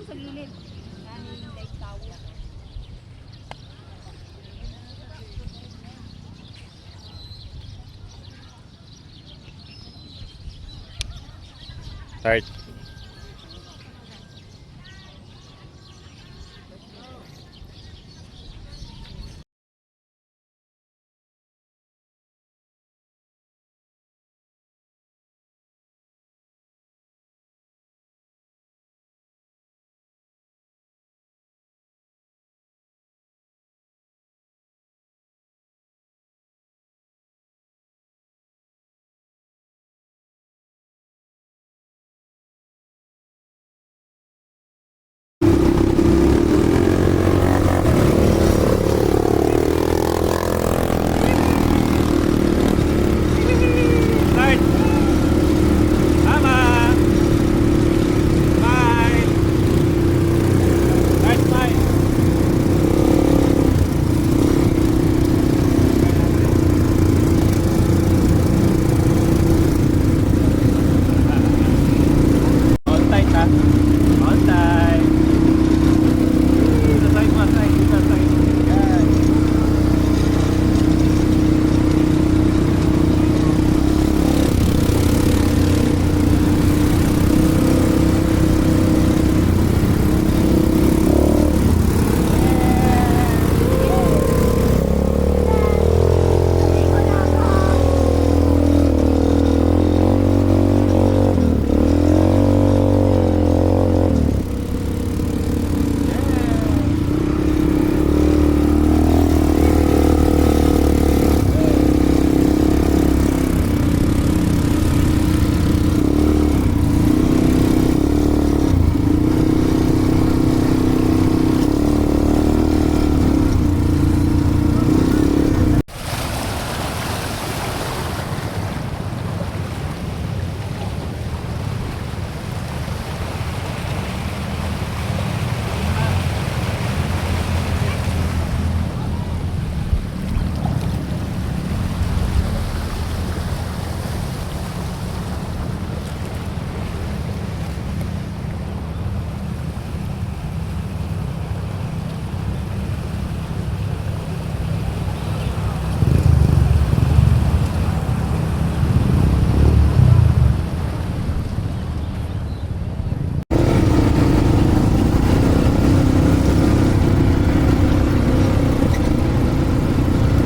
sa gilid. Yan yung light tower. Start. Start. Tama. Bye. Start, bye. On tight ha. On tight. Sa side mo, side. Sa side. Yan.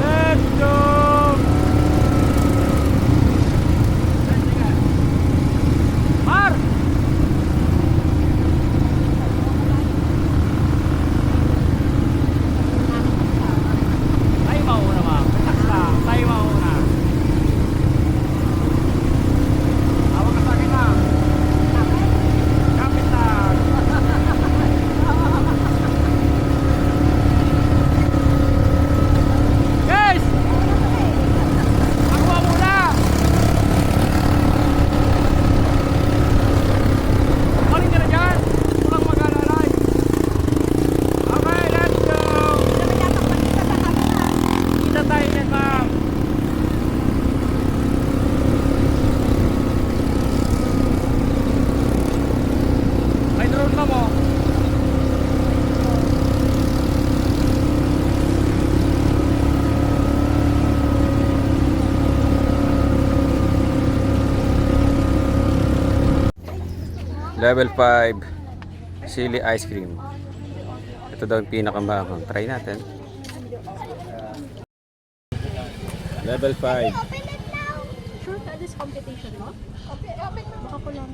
Let's go! Mar! Tayo mauna, ma'am. Taksa. Tayo mauna. Hawak ka sa akin, ma'am. Kapit lang. Guys! Ako muna! Maling ka na dyan! Walang mag-alalay! Okay, let's go! Kita tayo dyan, ma'am! May drone ka mo? Level 5 Silly ice cream. Ito daw yung pinakamahal. Try natin. Level 5. Sure ka, this competition mo? Baka ko lang.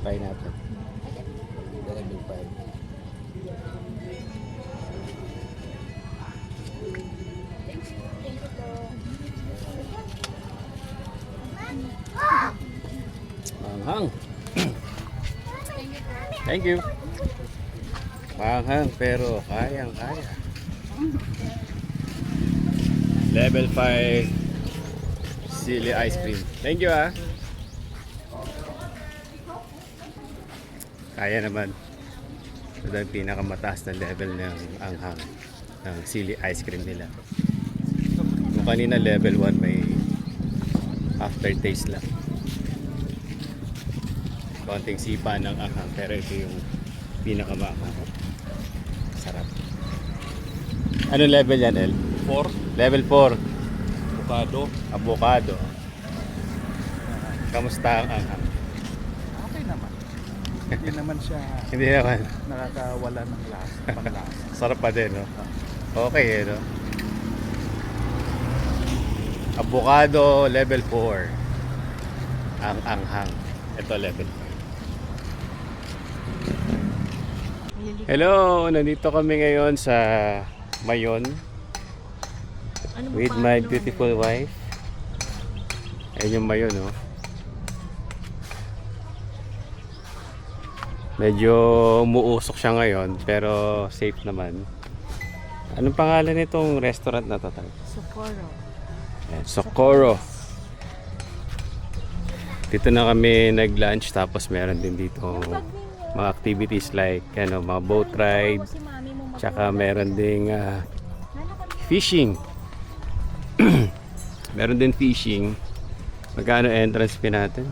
Try natin. Level 5. Thank you po. Manghang. Thank you. Manghang pero kayang-kaya. Level 5 Silly ice cream. Thank you ah. Kaya naman. Ito yung pinakamataas na level ng anghang ng silly ice cream nila. Yung kanina level 1 may aftertaste lang. Konting sipa ng anghang pero ito yung Pinakamakapal. Sarap. Ano level yan, El? 4, Level 4. avocado. Avocado. Kamusta ang anghang? Okay naman. Hindi naman siya Hindi naman. nakakawala ng lasa, panglasa. Sarap pa din, no? Okay, no? Avocado level 4. Ang anghang. Ito level 5. Hello! Nandito kami ngayon sa Mayon Ano mo with pa, my ano? beautiful wife. Ayun yung Mayon, no? Medyo umuusok siya ngayon pero safe naman. Anong pangalan nitong restaurant na to? Socorro. Ayan, Socorro. Dito na kami nag-lunch tapos meron din dito mga activities like mga boat ride. Si mami mo Tsaka meron ding fishing. Meron din fishing. Magkano entrance fee natin?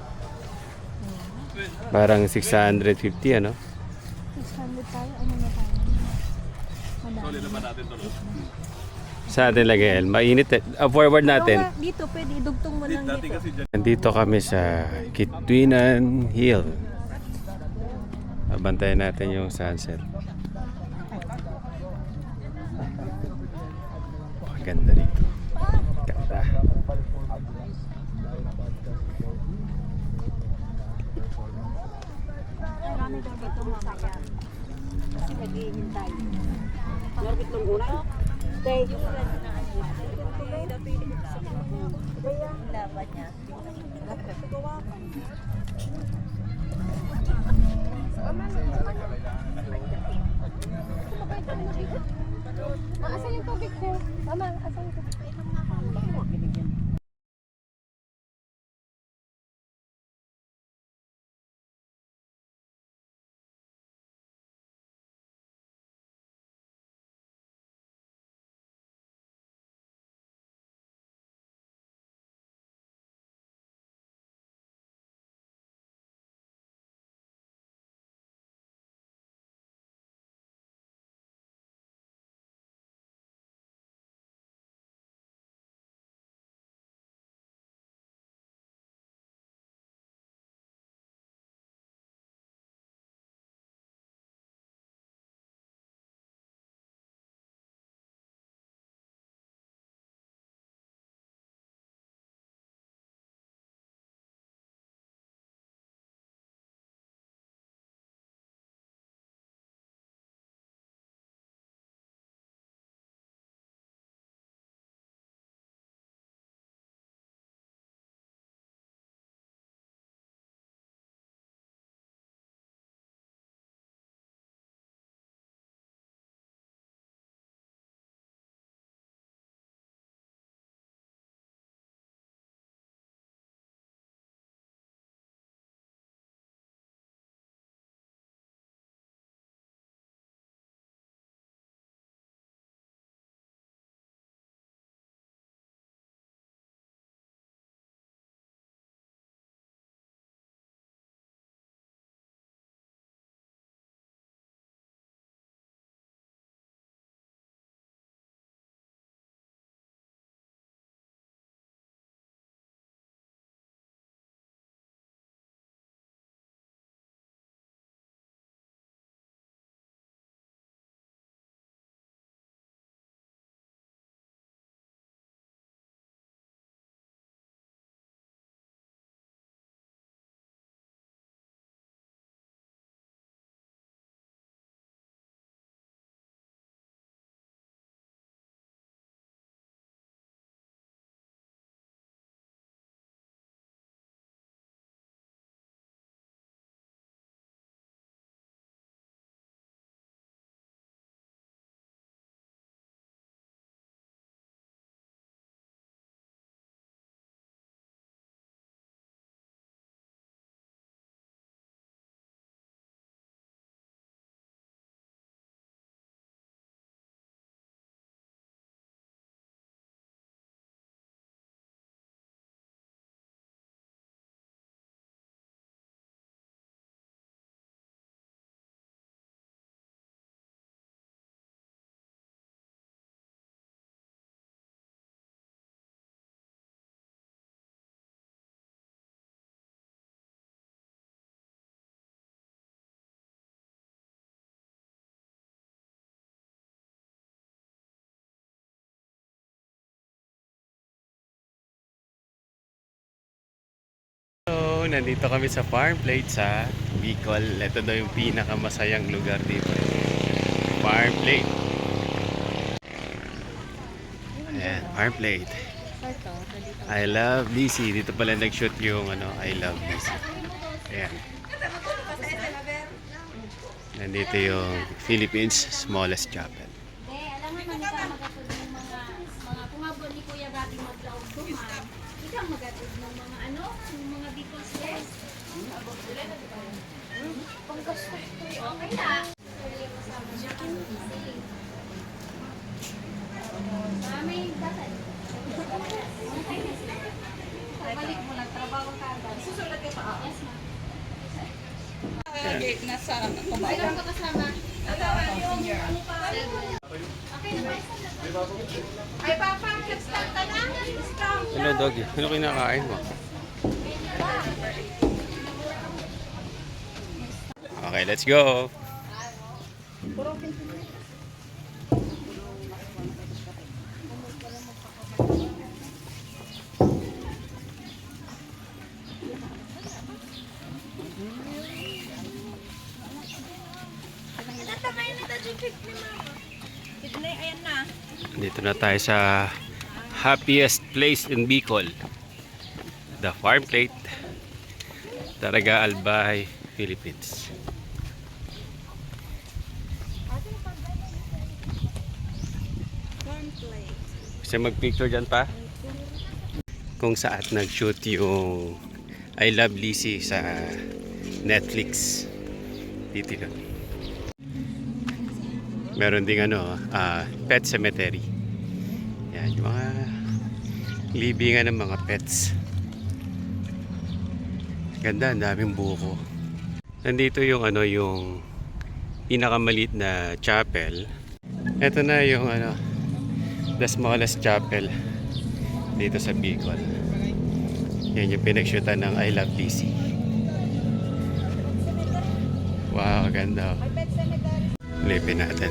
Parang 650 ano? 600 tayo. Ano na tayo? Madami. Sa atin lagi El. Mainit eh. Forward natin. Dito, pwede idugtong mo lang dito. Nandito kami sa Kituinan Hill. Abantayan natin yung sunset. Ganda rito. Ganda. Marami daw dito masaya. Kasi naghihintay. Norbit ng gulay? Stay. Laban niya. Asan yung tubig ko? Mama, asan yung tubig? nandito kami sa farm plate sa Bicol. Ito daw yung pinakamasayang lugar dito. Farm plate. Ayan, farm plate. I love DC. Dito pala nag-shoot yung I love DC. Ayan. Nandito yung Philippines smallest chapel. Alam mo man ikaw magatod ng mga pumabot ni Kuya Gabi maglaog duman. Ikaw magatod ng mga ng mga Bicol stairs. Kung gusto ko okay na. May dapat. Balik mo lang trabaho ka agad. Susulat ka pa. Yes, ma'am. Nasa Ilan ka kasama? Okay na ba? Ay, Papa, nag-start ka na. Hello, doggy. Ano kinakain mo? Okay, let's go. Ayan na. Dito na tayo sa happiest place in Bicol. The Farm Plate. Taraga Albay, Philippines. Gusto mag-picture dyan pa? Kung saan nag-shoot yung I Love Lizzy sa Netflix. Dito yun. Meron ding pet cemetery. Yan, yung mga libingan ng mga pets. Ganda, ang daming buko. Nandito yung yung pinakamaliit na chapel. Ito na yung the smallest chapel dito sa Bicol. Yan yung pinagsyutan ng I Love Lizzy. Wow, ganda. Lipin natin.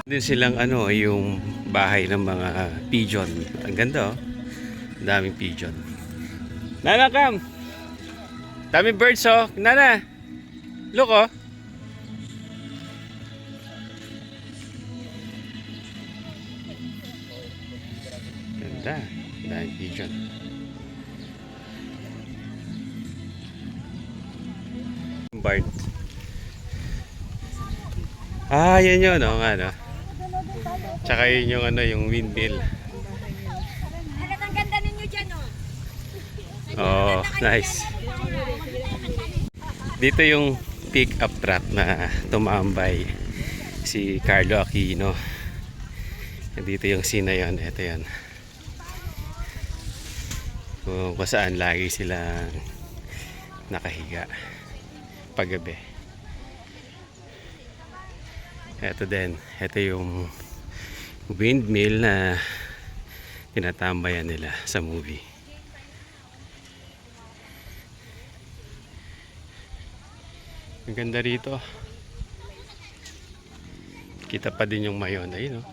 Din silang yung bahay ng mga pigeon. Ang ganda, oh. Daming pigeon. Nana, come. Daming birds, oh. Nana. Look, oh. Ganda. Daming pigeon. Barn. Ah, yan yun, oh, nga, Tsaka yun yung yung windmill. Ang ganda ninyo dyan, Oh, nice. Dito yung pick-up truck na tumambay si Carlo Aquino. Dito yung scene na yun. Ito yan. Kung saan lagi silang nakahiga paggabi. Ito din. Ito yung windmill na tinatambayan nila sa movie. Ang ganda rito. Kita pa din yung mayon. Ayun, oh.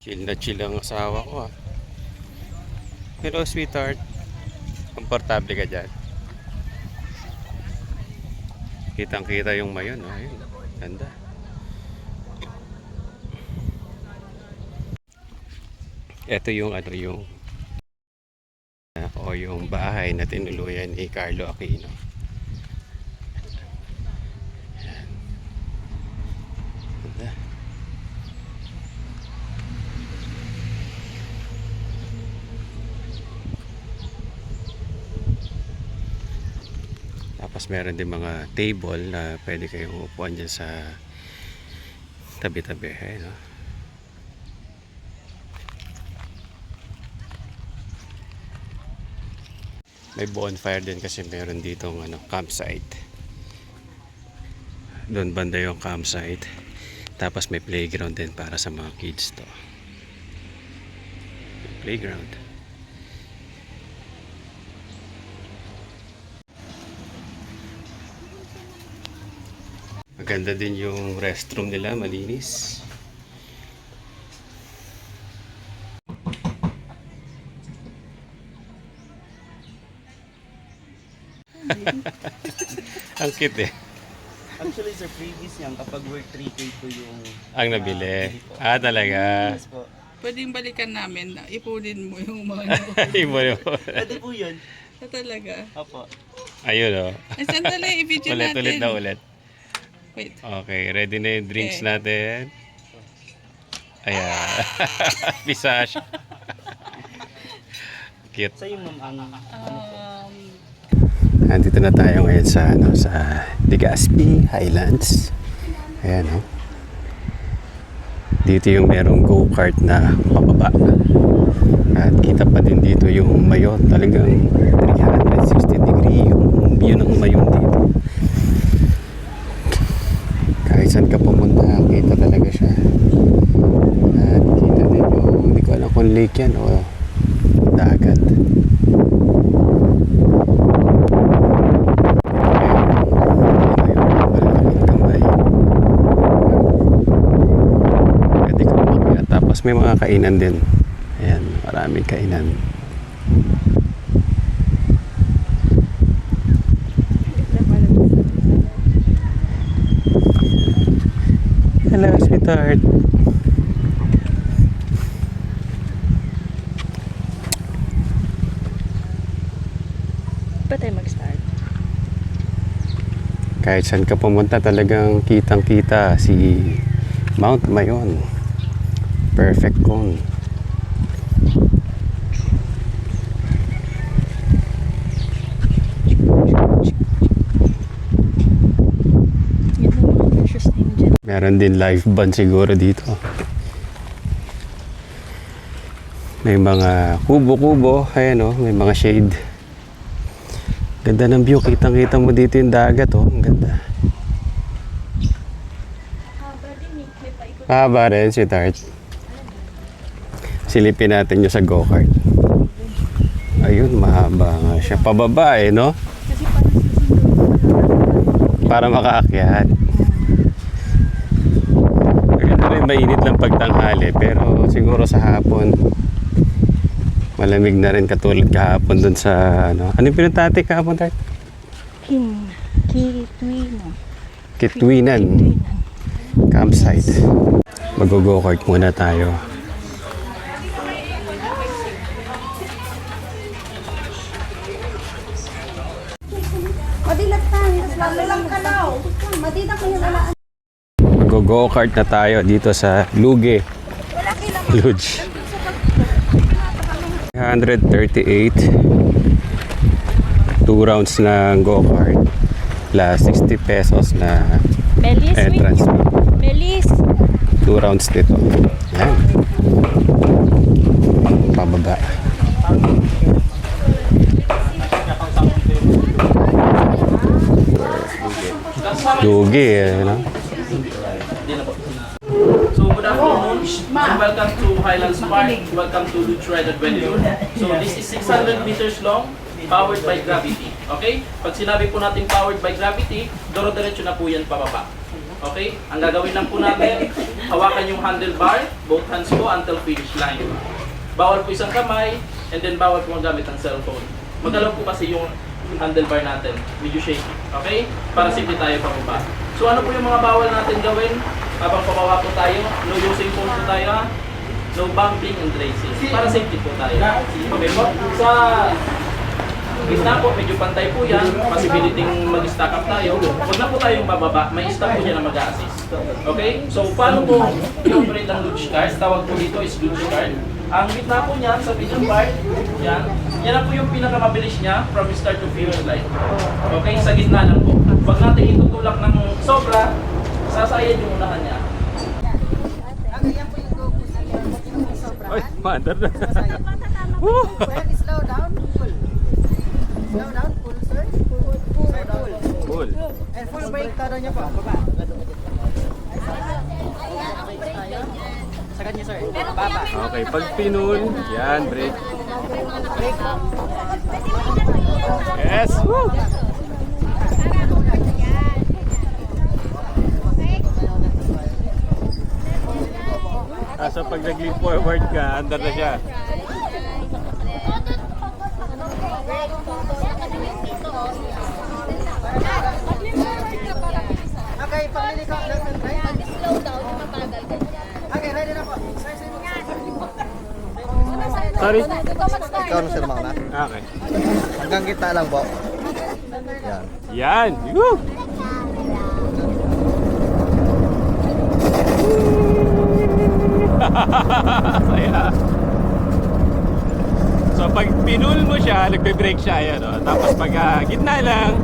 Chill na chill ang asawa ko, ah. Hello, sweetheart. Komportable ka dyan. Kitang kita yung mayon, oh. Ayun, ganda. Ito yung yung bahay na tinuluyan ni Carlo Aquino. Ayan. Ganda. Tapos meron din mga table na pwede kayong upuan dyan sa tabi-tabi. Ayun, no? May bonfire din kasi meron ditong ano, campsite. Doon banda yung campsite. Tapos may playground din para sa mga kids to. Playground. Maganda din yung restroom nila, malinis. Ang cute eh. Actually, sir, previous yan, kapag worth 3K po yung... Ang nabili. Ah, talaga. Yes po. Pwedeng balikan namin na ipunin mo yung mga Iba yun. Pwede po yun. talaga. Opo. Ayun oh. Ay, sandali, i-video natin. Ulit na ulit. Wait. Okay, ready na yung drinks Okay. natin. Ayan. Visage. Cute. Sa'yo, ma'am, ang... Nandito na tayo ngayon sa sa Legazpi Highlands. Ayan oh. Dito yung merong go-kart na pababa. At kita pa din dito yung mayon. Talagang 360 degree yung view ng mayon dito. Kahit saan ka pumunta, kita talaga siya. At kita din yung, hindi ko alam kung lake yan o dagat. Tapos may mga kainan din. Ayan, maraming kainan. Hello, sweetheart. Pa tayo mag-start? Kahit saan ka pumunta talagang kitang-kita si Mount Mayon. Perfect cone. Yun lang mga precious name dyan. Meron din live band siguro dito. May mga kubo-kubo. Ayan oh, may mga shade. Ganda ng view. Kitang-kita mo dito yung dagat oh. Ang ganda. Mahaba rin, sweetheart. Silipin natin yung sa go-kart. Ayun, mahaba nga siya. Pababa eh, no? Para makaakyat. Maganda rin, mainit lang pagtanghali. Pero siguro sa hapon, malamig na rin katulad kahapon dun sa, ano. Ano yung pinuntate kahapon, Tart? Kitwinan. Campsite. Mag-go-kart muna tayo. Mag-go-kart na tayo dito sa Luge Lodge. 138 2 rounds ng go-kart plus 60 pesos na Melis, entrance fee. Melis! 2 rounds dito. Yan. Pababa. Lugi eh, no? So good afternoon and welcome to Highlands Park. Welcome to Luge Ride Adventure. So this is 600 meters long, powered by gravity. Okay? Pag sinabi po natin powered by gravity, doro-diretso na po yan pababa. Okay? Ang gagawin lang po natin, hawakan yung handlebar, both hands po until finish line. Bawal po isang kamay, and then bawal po magamit ang cellphone. Magalaw po kasi yung handlebar natin, medyo shaky. Okay? Para simple tayo pababa. So ano po yung mga bawal natin gawin? Habang pababa po tayo, no using phone po tayo, ha? No bumping and racing. Para safety po tayo. Okay po? Sa gitna po, medyo pantay po yan. Possibility mag-stack up tayo. Huwag na po tayong bababa. May staff po dyan na mag-assist. Okay? So, paano po i-operate ang luge card? Tawag po dito is luge card. Ang gitna po niyan, sa middle part, yan. Yan na po yung pinakamabilis niya from start to finish line. Okay? Sa gitna lang po. Huwag natin itutulak ng sobra. Sasayan yung unahan niya. Ay, mother. Full. And full brake tada niya po. Baba. Sa kanya sir. Baba. Okay, pag pinul, yan, brake. Yes! Woo! So pag nag-lean forward ka, under na siya. Okay, pagliliko lang ng brake. Slow down, mabagal ka dyan. Okay, ready na po. Sir, Sorry? Ikaw na sir mauna. Okay. Hanggang kita lang po. Yan. Yan! Woo! Saya. So pag pinul mo siya, nagbe-brake siya, ayan, oh. Tapos pag gitna lang,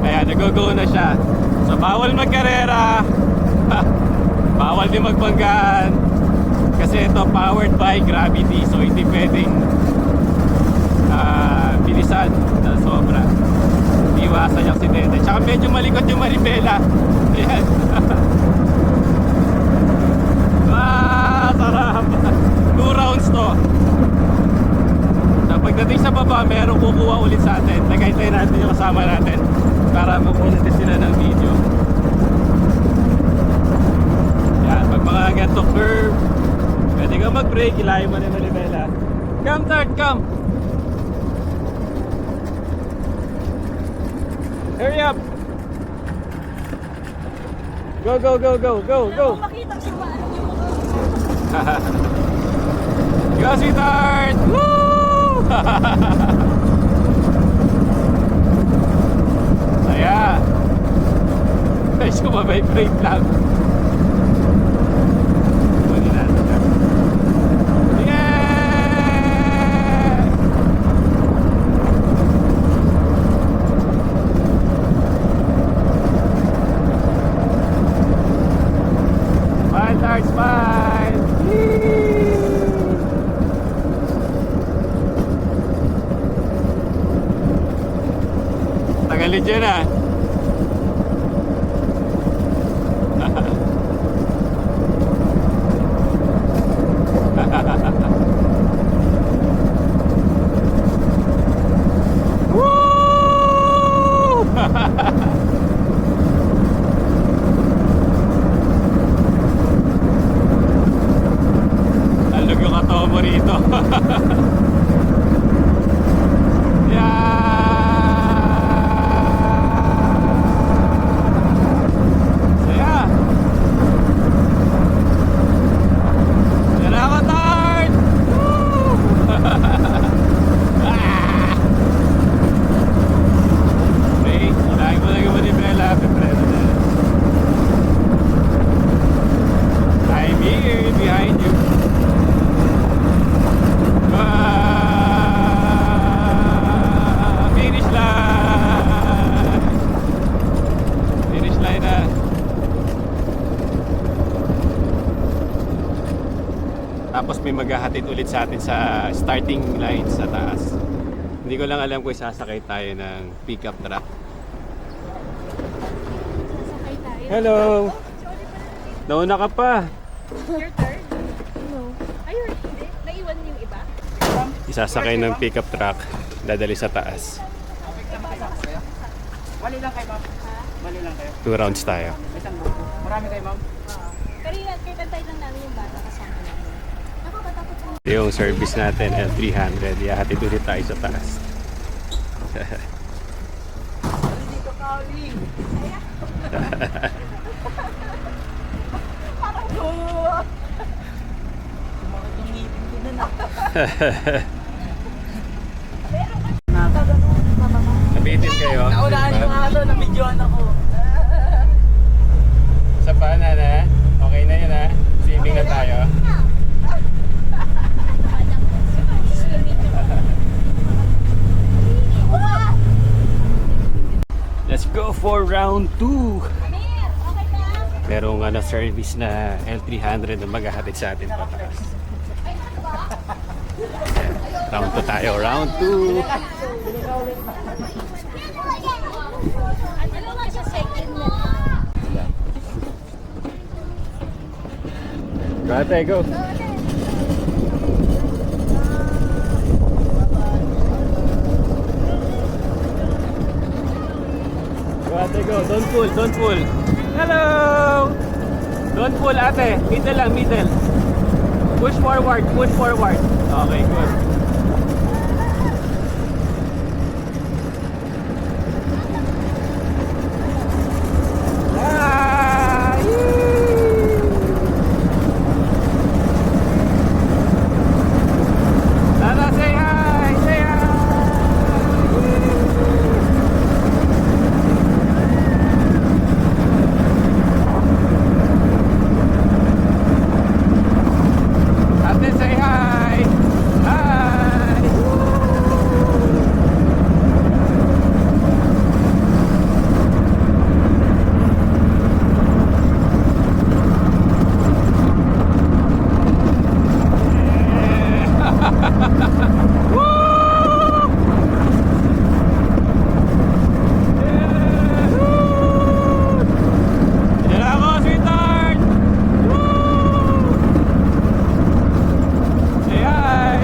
ayan, nag-go na siya. So bawal magkarera, bawal din magbanggaan, kasi ito powered by gravity, so hindi pwedeng bilisan na sobra. Iwasan yung aksidente. Tsaka medyo malikot yung manibela. Ayan. Sarap. 2 rounds to. So pagdating sa baba, merong kukuha ulit sa atin. Nagahintay natin yung kasama natin para makulit sila ng video. Yan, pag mga ganito curve, pwede ka mag-brake, ilayin mo na yung manibela. Come Tart, come! Hurry up! Go, go, go, go, go, go! Go, sweetheart! Woo! Saya! Ay, sumabay-brake lang. Pwede natin yan. Yeah! Smile, Tart, smile! Tagalin dyan ah. Woo! Alog yung katomo rito. Tapos may maghahatid ulit sa atin sa starting line sa taas. Hindi ko lang alam kung sasakay tayo ng pickup truck. Sasakay tayo. Hello! Nauna ka pa. Your turn? No. Ayun, hindi. Naiwan yung iba? Isasakay ng pickup truck, dadali sa taas. Wali lang kayo, ma'am. Wali lang kayo. 2 rounds tayo. Isang buko. Marami kayo, ma'am. Pero kahit antay lang namin yung bata kasama namin. Ako ba tapos yung... Yung service natin, L300. Ihahatid ulit tayo sa taas. Dito ka, Oli. Parang sumakit yung ngipin ko na na. Nabitin kayo. Naunahan yung aso, na-videoan ako. Sa paanan na. Okay na yun ha. Swimming na tayo. Let's go for round 2. Merong service na L300 na maghahatid sa atin pataas. Round 2 tayo. Round 2. Ano nga siya second na? Go ate, go. Go ate, go. Don't pull, don't pull. Hello! Don't pull ate. Middle lang, middle. Push forward, push forward. Okay, good. Ah! Yee! Nana, say hi! Say hi! Ate, say hi! Hi! Yan ako, sweetheart! Woo! Say hi!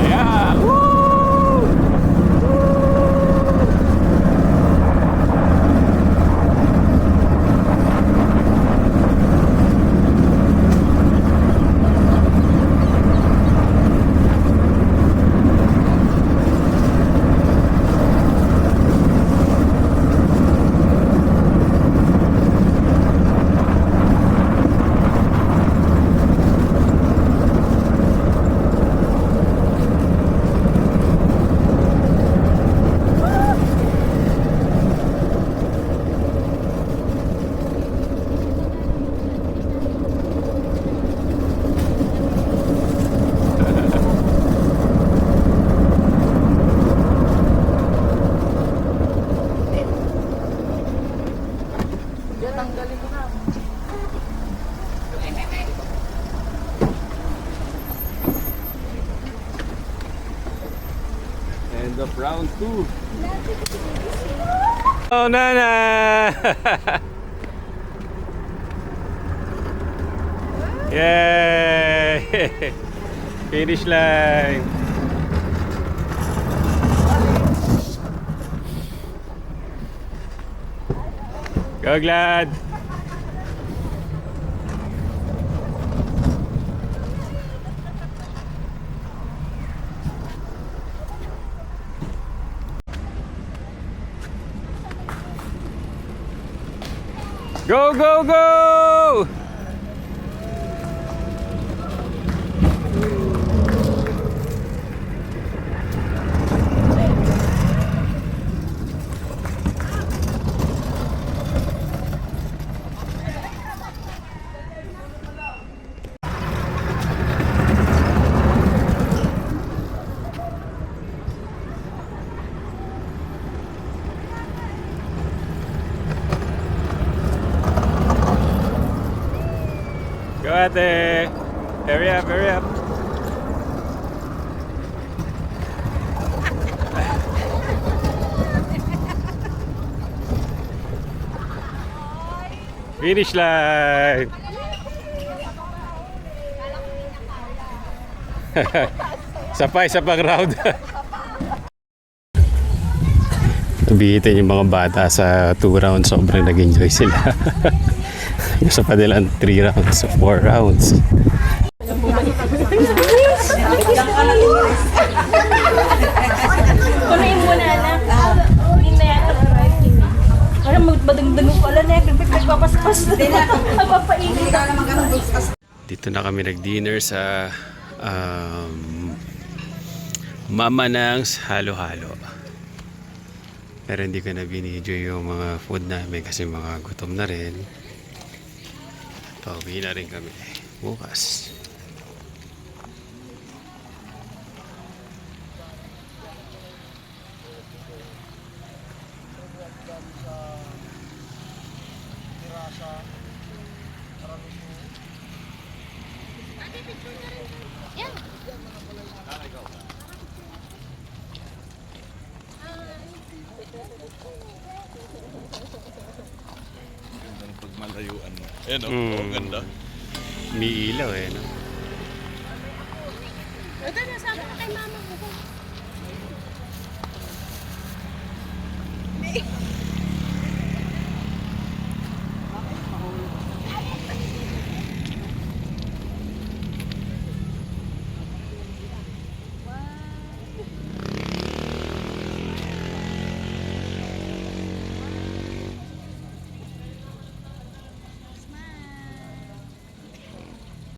Yeah! Ayan! Woo! End of round 2. Oh, Nana! Yay! Finish line. Go, Glad! Go, go, go! Go ate! Hurry up, hurry up! Finish line! Isa pang round. Nabihitin yung mga bata sa 2 rounds. Sobrang nag-enjoy sila. Gusto pa nilang 3 rounds, 4 rounds. Kunin mo na lang. Hindi na yata. Parang magdagdag Nagpapaspas na. Nagpapainit. Hindi ka naman ganun. Dito na kami nag-dinner sa Mama Nang's Halo-Halo. Pero hindi ko na binidyo yung mga food namin kasi mga gutom na rin. Pauwi na rin kami bukas. Pagmalayuan mo. Eh, no? May ilaw eh, no?